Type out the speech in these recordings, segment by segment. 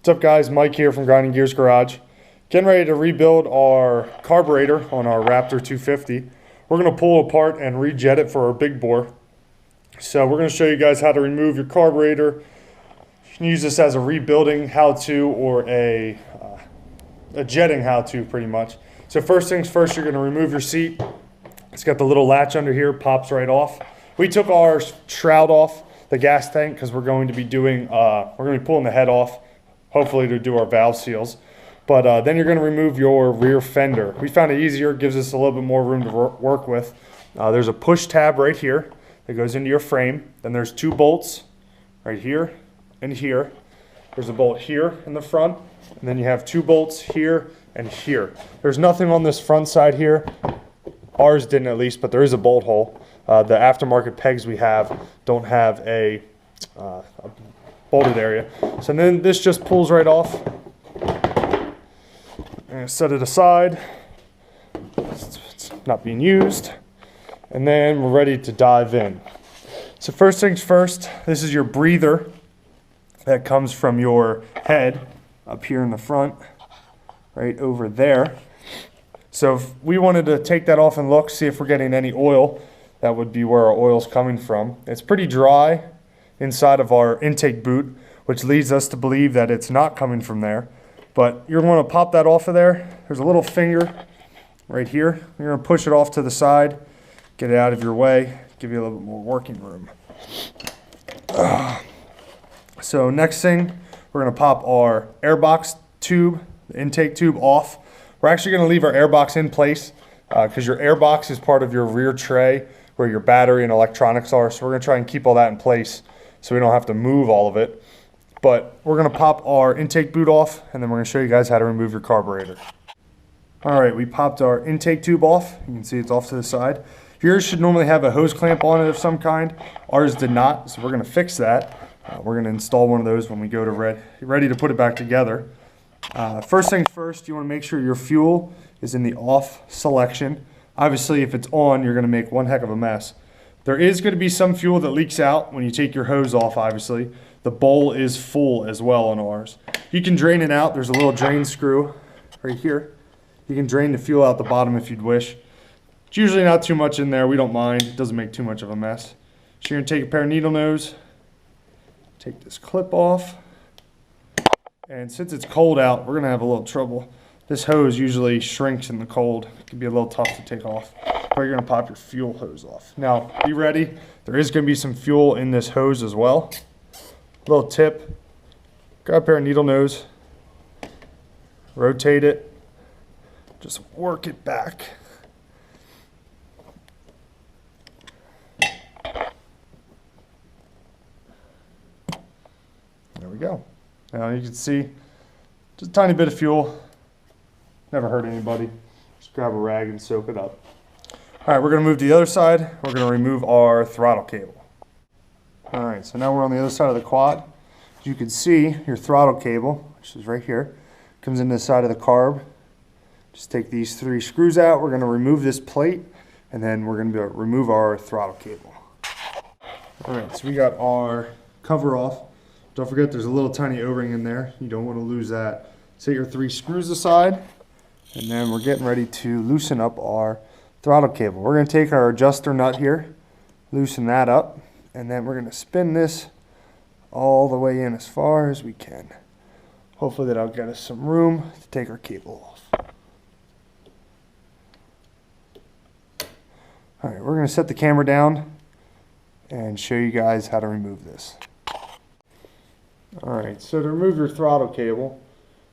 What's up guys, Mike here from Grinding Gears Garage. Getting ready to rebuild our carburetor on our Raptor 250. We're going to pull it apart and rejet it for our big bore. So we're going to show you guys how to remove your carburetor. You can use this as a rebuilding how-to or a jetting how-to pretty much. So first things first, you're going to remove your seat. It's got the little latch under here, pops right off. We took our shroud off the gas tank because we're going to be doing, we're going to be pulling the head off, hopefully to do our valve seals. But then you're going to remove your rear fender. We found it easier, gives us a little bit more room to work with. There's a push tab right here that goes into your frame. Then there's two bolts right here and here. There's a bolt here in the front, and then you have two bolts here and here. There's nothing on this front side here. Ours didn't at least, but there is a bolt hole. The aftermarket pegs we have don't have a bolted area. So then this just pulls right off. And set it aside. It's not being used. And then we're ready to dive in. So first things first, this is your breather that comes from your head up here in the front, right over there. So if we wanted to take that off and look, see if we're getting any oil, that would be where our oil's coming from. It's pretty dry inside of our intake boot, which leads us to believe that it's not coming from there. But you're going to pop that off of there. There's a little finger right here. You're going to push it off to the side, get it out of your way, give you a little bit more working room. So next thing, we're going to pop our airbox tube, the intake tube off. We're actually going to leave our airbox in place because your airbox is part of your rear tray where your battery and electronics are. So we're going to try and keep all that in place so we don't have to move all of it. But we're going to pop our intake boot off, and then we're going to show you guys how to remove your carburetor. All right, we popped our intake tube off. You can see it's off to the side. Yours should normally have a hose clamp on it of some kind. Ours did not, so we're going to fix that. We're going to install one of those when we go to ready to put it back together. First things first, you want to make sure your fuel is in the off selection. Obviously, if it's on, you're going to make one heck of a mess. There is going to be some fuel that leaks out when you take your hose off, obviously. The bowl is full as well on ours. You can drain it out. There's a little drain screw right here. You can drain the fuel out the bottom if you'd wish. It's usually not too much in there. We don't mind. It doesn't make too much of a mess. So you're going to take a pair of needle nose, take this clip off, and since it's cold out, we're going to have a little trouble. This hose usually shrinks in the cold. It can be a little tough to take off. But you're going to pop your fuel hose off. Now, be ready. There is going to be some fuel in this hose as well. Little tip, grab a pair of needle nose, rotate it, just work it back. There we go. Now you can see just a tiny bit of fuel, never hurt anybody. Just grab a rag and soak it up. All right, we're going to move to the other side. We're going to remove our throttle cable. All right, so now we're on the other side of the quad. As you can see, your throttle cable, which is right here, comes into the side of the carb. Just take these three screws out. We're going to remove this plate, and then we're going to remove our throttle cable. All right, so we got our cover off. Don't forget there's a little tiny O-ring in there. You don't want to lose that. Set your three screws aside, and then we're getting ready to loosen up our throttle cable. We're going to take our adjuster nut here, loosen that up, and then we're going to spin this all the way in as far as we can. Hopefully that'll get us some room to take our cable off. All right, we're going to set the camera down and show you guys how to remove this. All right, so to remove your throttle cable,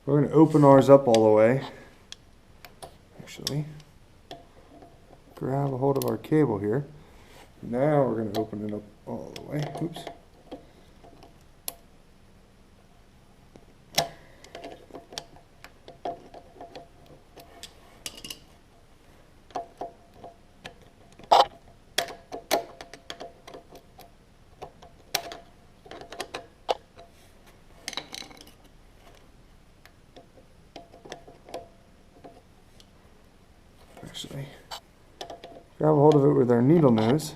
we're going to open ours up all the way. Actually, grab a hold of our cable here. Now we're going to open it up all the way. Oops. Actually, grab a hold of it with our needle nose.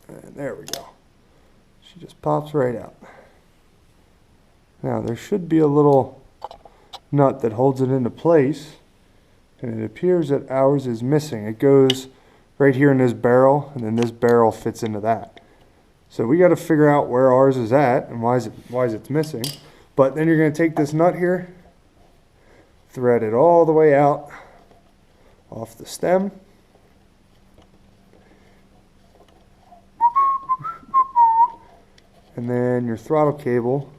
And there we go. She just pops right out. Now there should be a little nut that holds it into place, and it appears that ours is missing. It goes right here in this barrel, and then this barrel fits into that. So we got to figure out where ours is at and why is it's missing. But then you're going to take this nut here, thread it all the way out off the stem. And then your throttle cable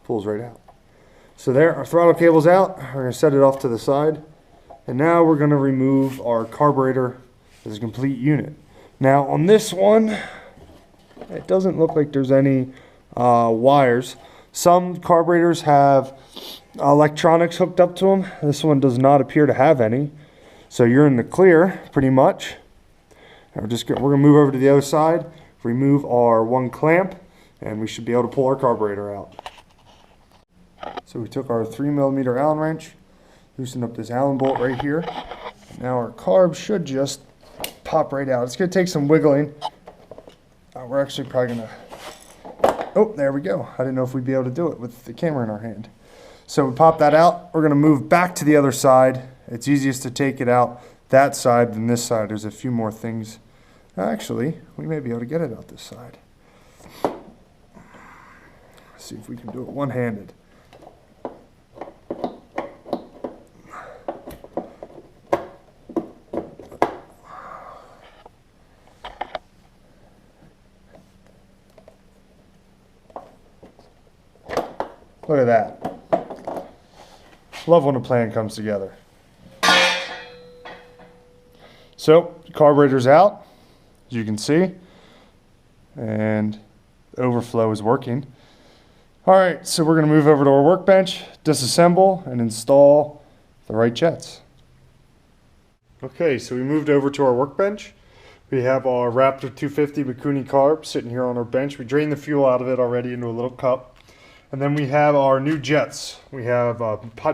pulls right out. So there, our throttle cable's out. We're going to set it off to the side. And now we're going to remove our carburetor as a complete unit. Now on this one, it doesn't look like there's any wires. Some carburetors have electronics hooked up to them. This one does not appear to have any. So you're in the clear pretty much. And we're going to move over to the other side, remove our one clamp, and we should be able to pull our carburetor out. So we took our 3mm Allen wrench, loosened up this Allen bolt right here. Now our carb should just pop right out. It's going to take some wiggling. We're actually probably going to... Oh, there we go. I didn't know if we'd be able to do it with the camera in our hand. So we pop that out. We're going to move back to the other side. It's easiest to take it out that side than this side. There's a few more things. Actually, we may be able to get it out this side. Let's see if we can do it one-handed. Look at that. Love when a plan comes together. So, carburetor's out, as you can see, and the overflow is working. All right, so we're going to move over to our workbench, disassemble, and install the right jets. Okay, so we moved over to our workbench. We have our Raptor 250 Mikuni carb sitting here on our bench. We drained the fuel out of it already into a little cup. And then we have our new jets. We have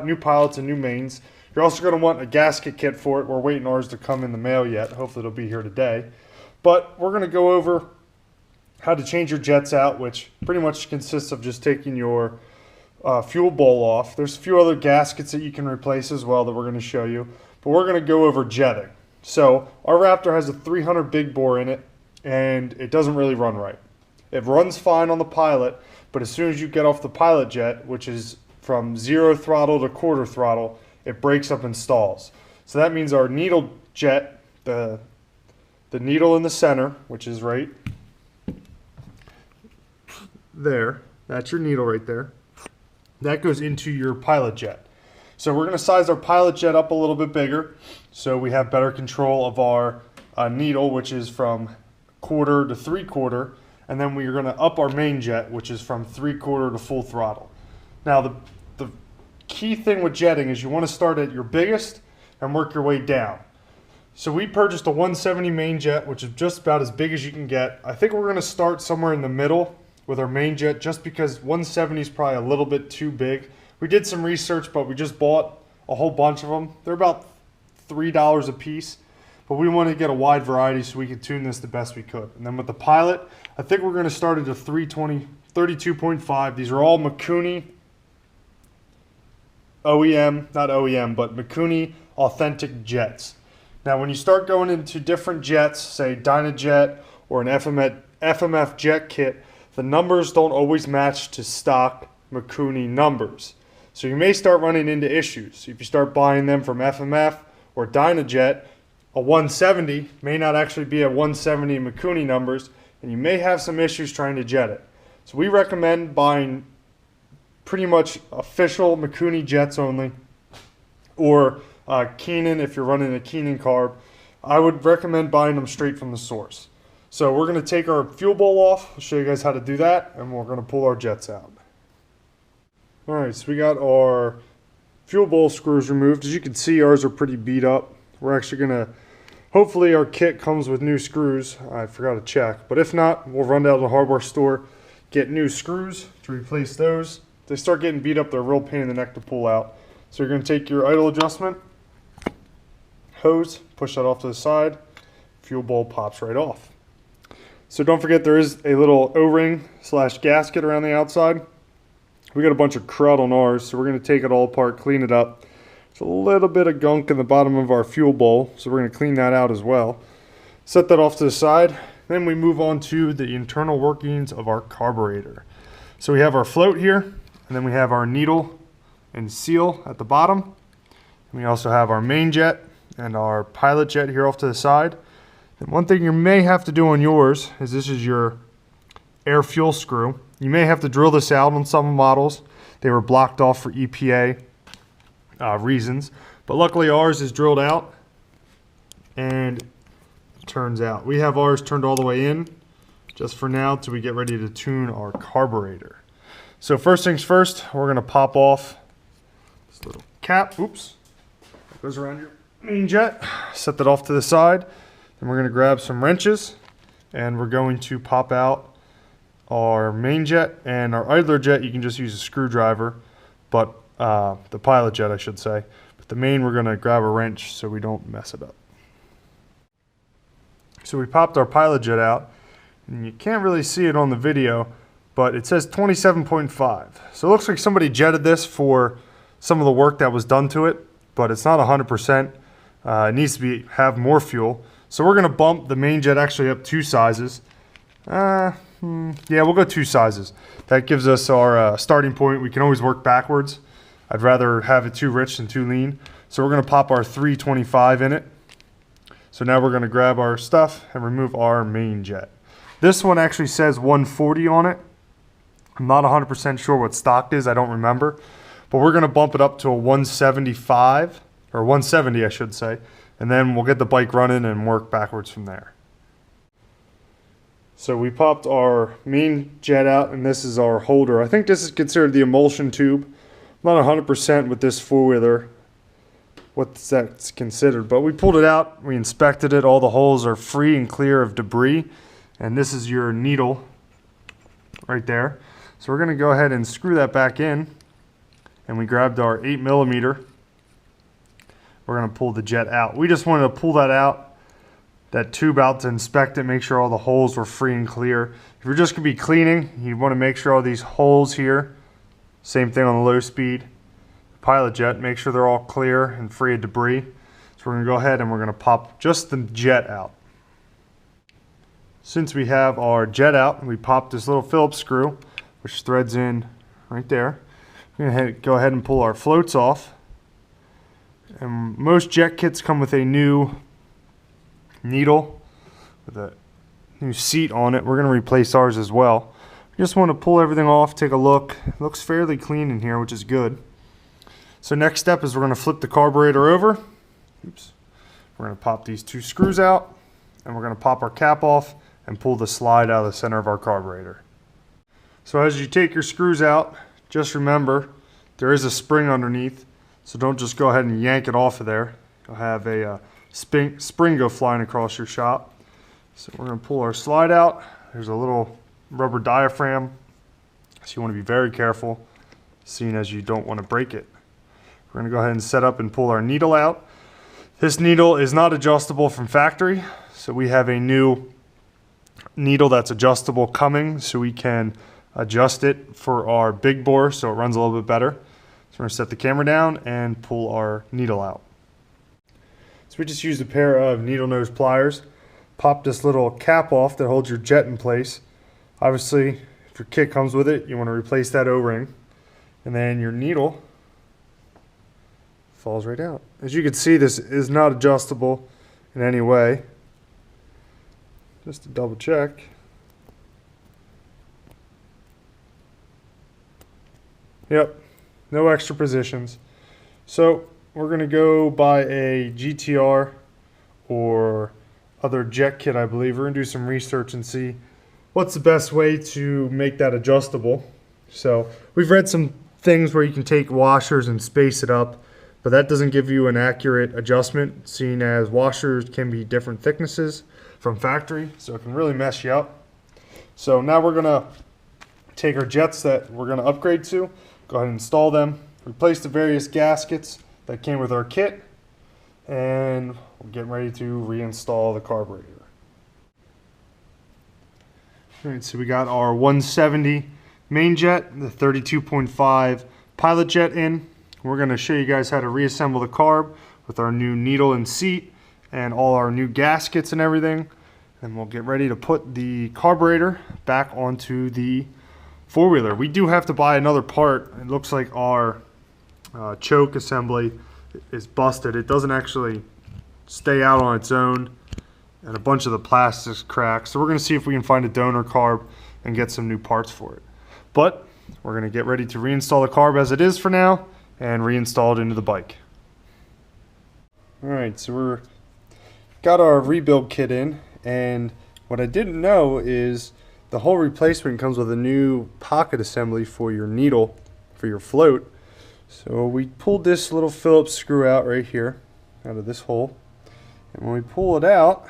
new pilots and new mains. You're also going to want a gasket kit for it. We're waiting ours to come in the mail yet. Hopefully it'll be here today. But we're going to go over how to change your jets out, which pretty much consists of just taking your fuel bowl off. There's a few other gaskets that you can replace as well that we're going to show you. But we're going to go over jetting. So our Raptor has a 300 big bore in it, and it doesn't really run right. It runs fine on the pilot, but as soon as you get off the pilot jet, which is from 0 throttle to quarter throttle, it breaks up and stalls. So that means our needle jet, the needle in the center, which is right there, that's your needle right there, that goes into your pilot jet. So we're going to size our pilot jet up a little bit bigger so we have better control of our needle, which is from quarter to 3/4. And then we're going to up our main jet, which is from 3/4 to full throttle. Now, the key thing with jetting is you want to start at your biggest and work your way down. So we purchased a 170 main jet, which is just about as big as you can get. I think we're going to start somewhere in the middle with our main jet, just because 170 is probably a little bit too big. We did some research, but we just bought a whole bunch of them. They're about $3 a piece. But we want to get a wide variety so we could tune this the best we could. And then with the pilot, I think we're going to start at a 320, 32.5. These are all Mikuni OEM, not OEM, but Mikuni authentic jets. Now when you start going into different jets, say Dynajet or an FMF jet kit, the numbers don't always match to stock Mikuni numbers. So you may start running into issues. If you start buying them from FMF or Dynajet, a 170 may not actually be a 170 Mikuni numbers, and you may have some issues trying to jet it. So we recommend buying pretty much official Mikuni jets only, or Keenan if you're running a Keenan carb. I would recommend buying them straight from the source. So we're going to take our fuel bowl off. I'll show you guys how to do that, and we're going to pull our jets out. All right, so we got our fuel bowl screws removed. As you can see, ours are pretty beat up. We're actually going to, hopefully our kit comes with new screws. I forgot to check, but if not, we'll run down to the hardware store, get new screws to replace those. If they start getting beat up, they're a real pain in the neck to pull out. So you're going to take your idle adjustment hose, push that off to the side, fuel bowl pops right off. So don't forget there is a little O-ring / gasket around the outside. We got a bunch of crud on ours, so we're going to take it all apart, clean it up. There's a little bit of gunk in the bottom of our fuel bowl, so we're going to clean that out as well. Set that off to the side. Then we move on to the internal workings of our carburetor. So we have our float here, and then we have our needle and seal at the bottom. And we also have our main jet and our pilot jet here off to the side. And one thing you may have to do on yours is this is your air fuel screw. You may have to drill this out on some models. They were blocked off for EPA reasons, but luckily ours is drilled out and turns out. We have ours turned all the way in just for now till we get ready to tune our carburetor. So first things first, we're going to pop off this little cap. Oops. That goes around your main jet. Set that off to the side. Then we're going to grab some wrenches and we're going to pop out our main jet and our idler jet. You can just use a screwdriver, but the pilot jet I should say. But the main we're going to grab a wrench so we don't mess it up. So we popped our pilot jet out, and you can't really see it on the video, but it says 27.5. So it looks like somebody jetted this for some of the work that was done to it, but it's not 100%. It needs to have more fuel. So we're going to bump the main jet actually up 2 sizes. Yeah, we'll go 2 sizes. That gives us our starting point. We can always work backwards. I'd rather have it too rich than too lean. So we're going to pop our 325 in it. So now we're going to grab our stuff and remove our main jet. This one actually says 140 on it. I'm not 100% sure what stock is. I don't remember. But we're going to bump it up to a 175, or 170 I should say. And then we'll get the bike running and work backwards from there. So we popped our main jet out, and this is our holder. I think this is considered the emulsion tube. I'm not 100% with this four-wheeler what that's considered, but we pulled it out, we inspected it, all the holes are free and clear of debris, and this is your needle right there. So we're going to go ahead and screw that back in, and we grabbed our 8mm. We're going to pull the jet out. We just wanted to pull that out, that tube out, to inspect it, make sure all the holes were free and clear. If you're just going to be cleaning, you want to make sure all these holes here, same thing on the low speed pilot jet, make sure they're all clear and free of debris. So we're going to go ahead and we're going to pop just the jet out. Since we have our jet out, we popped this little Phillips screw, which threads in right there. We're going to go ahead and pull our floats off. And most jet kits come with a new needle with a new seat on it. We're going to replace ours as well. We just want to pull everything off, take a look. It looks fairly clean in here, which is good. So next step is we're going to flip the carburetor over. Oops. We're going to pop these 2 screws out, and we're going to pop our cap off and pull the slide out of the center of our carburetor. So as you take your screws out, just remember there is a spring underneath, so don't just go ahead and yank it off of there. You'll have a spring go flying across your shop. So we're going to pull our slide out. There's a little rubber diaphragm, so you want to be very careful, seeing as you don't want to break it. We're going to go ahead and set up and pull our needle out. This needle is not adjustable from factory, so we have a new needle that's adjustable coming, so we can adjust it for our big bore so it runs a little bit better. So we're going to set the camera down and pull our needle out. So we just used a pair of needle nose pliers, pop this little cap off that holds your jet in place. Obviously, if your kit comes with it, you want to replace that O-ring, and then your needle falls right out. As you can see, this is not adjustable in any way. Just to double check. Yep, no extra positions. So we're going to go buy a GTR or other jet kit, I believe. We're going to do some research and see what's the best way to make that adjustable. So we've read some things where you can take washers and space it up, but that doesn't give you an accurate adjustment, seeing as washers can be different thicknesses from factory, so it can really mess you up. So now we're going to take our jets that we're going to upgrade to, go ahead and install them, replace the various gaskets that came with our kit, and we're getting ready to reinstall the carburetor. All right, so we got our 170 main jet, the 32.5 pilot jet in. We're going to show you guys how to reassemble the carb with our new needle and seat and all our new gaskets and everything. And we'll get ready to put the carburetor back onto the four-wheeler. We do have to buy another part. It looks like our choke assembly is busted. It doesn't actually stay out on its own, and a bunch of the plastic's cracked. So we're going to see if we can find a donor carb and get some new parts for it. But we're going to get ready to reinstall the carb as it is for now and reinstall it into the bike. Alright, so we're got our rebuild kit in, and what I didn't know is the whole replacement comes with a new pocket assembly for your needle for your float. So we pulled this little Phillips screw out right here out of this hole, and when we pull it out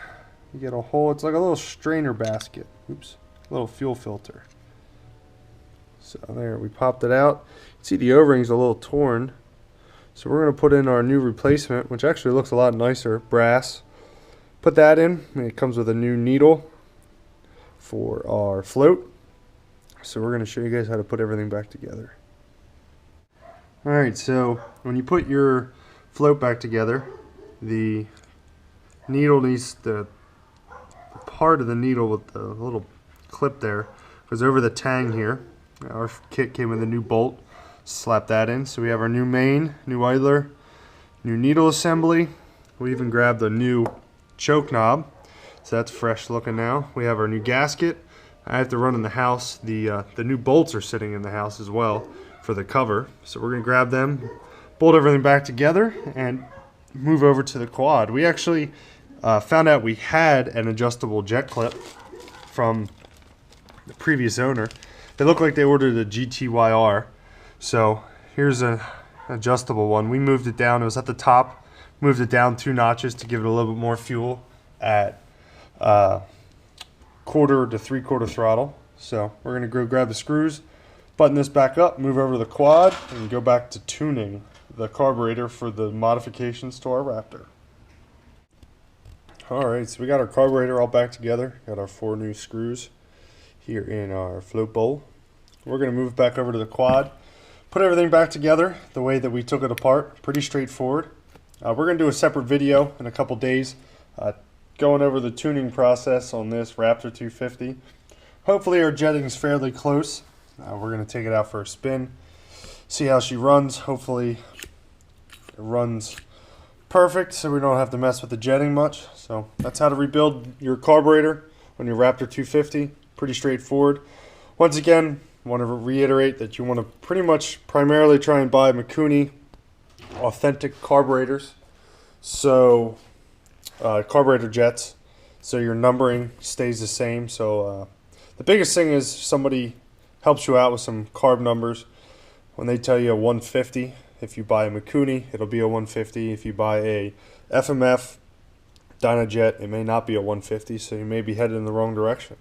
you get a hole. It's like a little strainer basket. Oops, a little fuel filter. So there, we popped it out. You see the O-ring's a little torn. So we're going to put in our new replacement, which actually looks a lot nicer, brass. Put that in, and it comes with a new needle for our float. So we're going to show you guys how to put everything back together. Alright, so when you put your float back together, the needle needs the part of the needle with the little clip there goes over the tang here. Our kit came with a new bolt. Slap that in. So we have our new main, new idler, new needle assembly. We even grabbed a new choke knob, so that's fresh looking now. We have our new gasket. I have to run in the house. The new bolts are sitting in the house as well for the cover. So we're gonna grab them, bolt everything back together, and move over to the quad. We actually found out we had an adjustable jet clip from the previous owner. They look like they ordered a GTYR. So here's an adjustable one. We moved it down. It was at the top. Moved it down 2 notches to give it a little bit more fuel at 1/4 to 3/4 throttle. So we're going to go grab the screws, button this back up, move over to the quad, and go back to tuning the carburetor for the modifications to our Raptor. Alright, so we got our carburetor all back together. Got our 4 new screws here in our float bowl. We're going to move back over to the quad, put everything back together the way that we took it apart. Pretty straightforward. We're going to do a separate video in a couple days going over the tuning process on this Raptor 250. Hopefully our jetting is fairly close. We're going to take it out for a spin, see how she runs. Hopefully it runs perfect so we don't have to mess with the jetting much. So that's how to rebuild your carburetor on your Raptor 250. Pretty straightforward. Once again, I want to reiterate that you want to pretty much primarily try and buy Mikuni authentic carburetors, so carburetor jets, so your numbering stays the same. So the biggest thing is somebody helps you out with some carb numbers. When they tell you a 150, if you buy a Mikuni, it'll be a 150. If you buy a FMF Dynajet, it may not be a 150, so you may be headed in the wrong direction.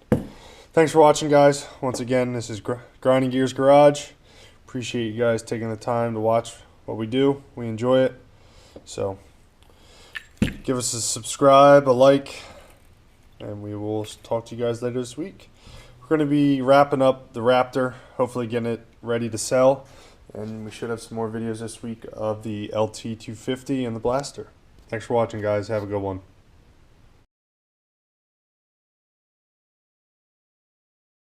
Thanks for watching, guys. Once again, this is Grinding Gears Garage. Appreciate you guys taking the time to watch what we do. We enjoy it. So give us a subscribe, a like, and we will talk to you guys later this week. We're going to be wrapping up the Raptor, hopefully getting it ready to sell, and we should have some more videos this week of the LT250 and the Blaster. Thanks for watching, guys. Have a good one.